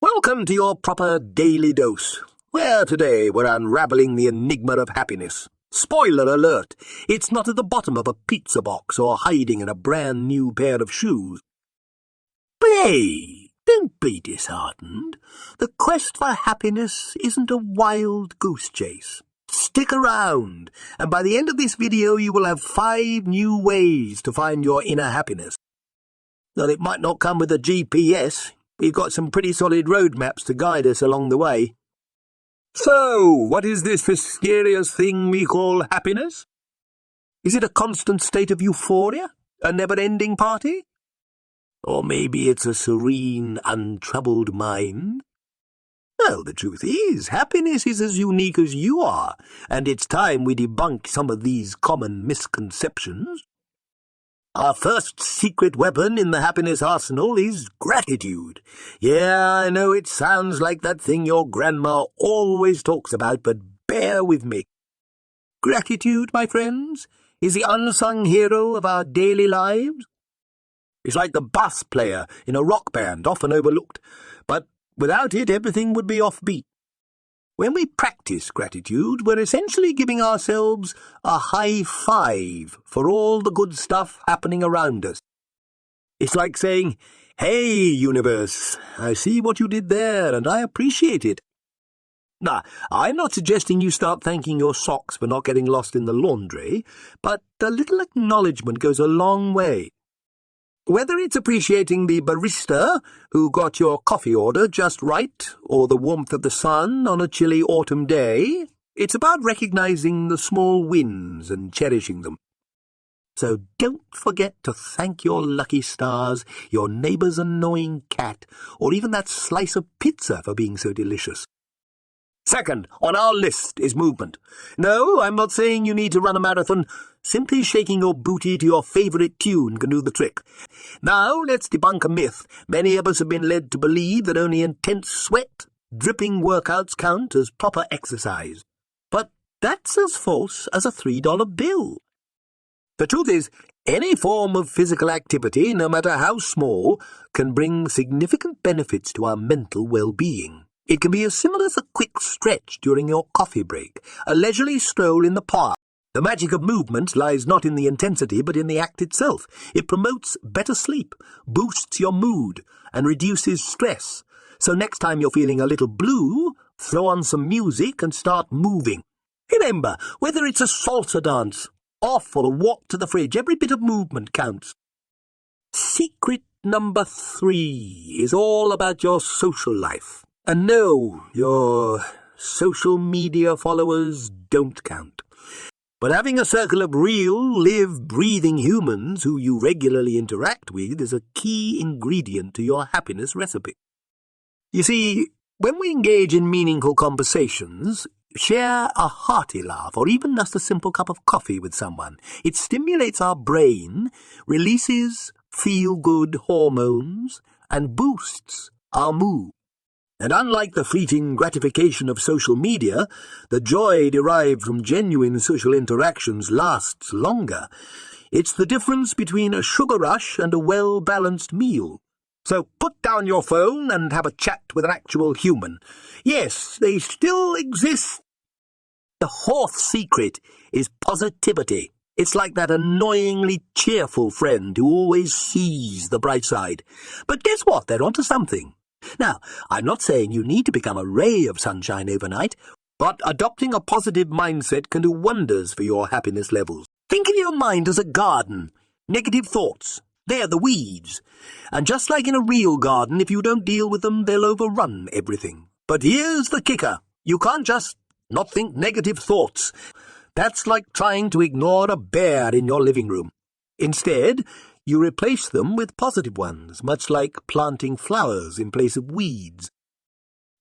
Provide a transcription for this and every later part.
Welcome to your proper daily dose, where today we're unraveling the enigma of happiness. Spoiler alert, it's not at the bottom of a pizza box or hiding in a brand new pair of shoes. But hey, don't be disheartened. The quest for happiness isn't a wild goose chase. Stick around, and by the end of this video you will have 5 new ways to find your inner happiness. Now, it might not come with a GPS. We've got some pretty solid roadmaps to guide us along the way. So, what is this mysterious thing we call happiness? Is it a constant state of euphoria? A never-ending party? Or maybe it's a serene, untroubled mind? Well, the truth is, happiness is as unique as you are, and it's time we debunk some of these common misconceptions. Our first secret weapon in the happiness arsenal is gratitude. Yeah, I know it sounds like that thing your grandma always talks about, but bear with me. Gratitude, my friends, is the unsung hero of our daily lives. It's like the bass player in a rock band, often overlooked, but without it everything would be offbeat. When we practice gratitude, we're essentially giving ourselves a high five for all the good stuff happening around us. It's like saying, "Hey, universe, I see what you did there, and I appreciate it." Now, I'm not suggesting you start thanking your socks for not getting lost in the laundry, but a little acknowledgement goes a long way. Whether it's appreciating the barista who got your coffee order just right, or the warmth of the sun on a chilly autumn day, it's about recognizing the small wins and cherishing them. So don't forget to thank your lucky stars, your neighbor's annoying cat, or even that slice of pizza for being so delicious. Second on our list is movement. No, I'm not saying you need to run a marathon. Simply shaking your booty to your favorite tune can do the trick. Now let's debunk a myth. Many of us have been led to believe that only intense sweat, dripping workouts count as proper exercise. But that's as false as a $3 bill. The truth is, any form of physical activity, no matter how small, can bring significant benefits to our mental well-being. It can be as simple as a quick stretch during your coffee break, a leisurely stroll in the park. The magic of movement lies not in the intensity, but in the act itself. It promotes better sleep, boosts your mood, and reduces stress. So next time you're feeling a little blue, throw on some music and start moving. Remember, whether it's a salsa dance, off or a walk to the fridge, every bit of movement counts. Secret number 3 is all about your social life. And no, your social media followers don't count. But having a circle of real, live, breathing humans who you regularly interact with is a key ingredient to your happiness recipe. You see, when we engage in meaningful conversations, share a hearty laugh or even just a simple cup of coffee with someone, it stimulates our brain, releases feel-good hormones, and boosts our mood. And unlike the fleeting gratification of social media, the joy derived from genuine social interactions lasts longer. It's the difference between a sugar rush and a well-balanced meal. So put down your phone and have a chat with an actual human. Yes, they still exist. The 4th secret is positivity. It's like that annoyingly cheerful friend who always sees the bright side. But guess what? They're onto something. Now, I'm not saying you need to become a ray of sunshine overnight, but adopting a positive mindset can do wonders for your happiness levels. Think of your mind as a garden. Negative thoughts, they're the weeds. And just like in a real garden, if you don't deal with them, they'll overrun everything. But here's the kicker. You can't just not think negative thoughts. That's like trying to ignore a bear in your living room. Instead, you replace them with positive ones, much like planting flowers in place of weeds.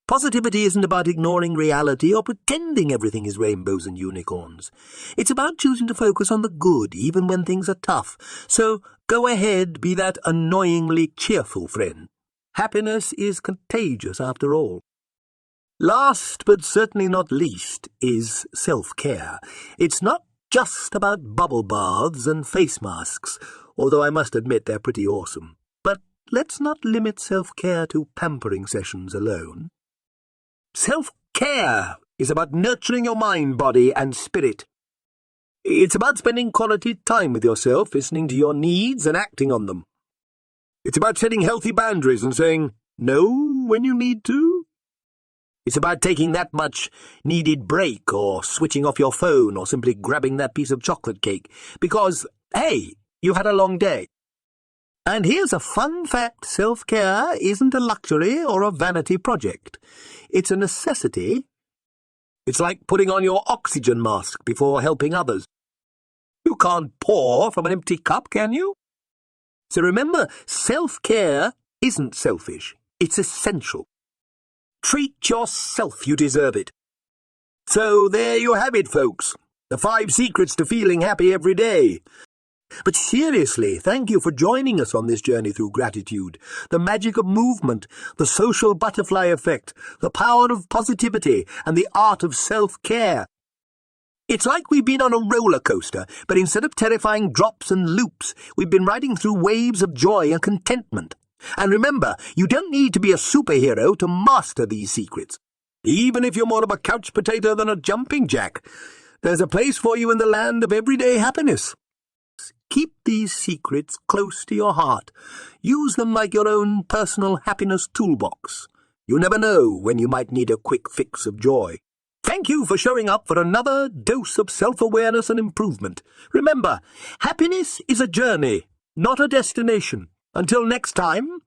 Positivity isn't about ignoring reality or pretending everything is rainbows and unicorns. It's about choosing to focus on the good, even when things are tough. So go ahead, be that annoyingly cheerful friend. Happiness is contagious after all. Last, but certainly not least, is self-care. It's not just about bubble baths and face masks, although I must admit they're pretty awesome. But let's not limit self-care to pampering sessions alone. Self-care is about nurturing your mind, body, and spirit. It's about spending quality time with yourself, listening to your needs and acting on them. It's about setting healthy boundaries and saying no when you need to. It's about taking that much needed break, or switching off your phone, or simply grabbing that piece of chocolate cake because, hey, you had a long day. And here's a fun fact: self-care isn't a luxury or a vanity project. It's a necessity. It's like putting on your oxygen mask before helping others. You can't pour from an empty cup, can you? So remember, self-care isn't selfish. It's essential. Treat yourself, you deserve it. So there you have it, folks. The 5 secrets to feeling happy every day. But seriously, thank you for joining us on this journey through gratitude. The magic of movement, the social butterfly effect, the power of positivity, and the art of self-care. It's like we've been on a roller coaster, but instead of terrifying drops and loops, we've been riding through waves of joy and contentment. And remember, you don't need to be a superhero to master these secrets. Even if you're more of a couch potato than a jumping jack, there's a place for you in the land of everyday happiness. Keep these secrets close to your heart. Use them like your own personal happiness toolbox. You never know when you might need a quick fix of joy. Thank you for showing up for another dose of self-awareness and improvement. Remember, happiness is a journey, not a destination. Until next time,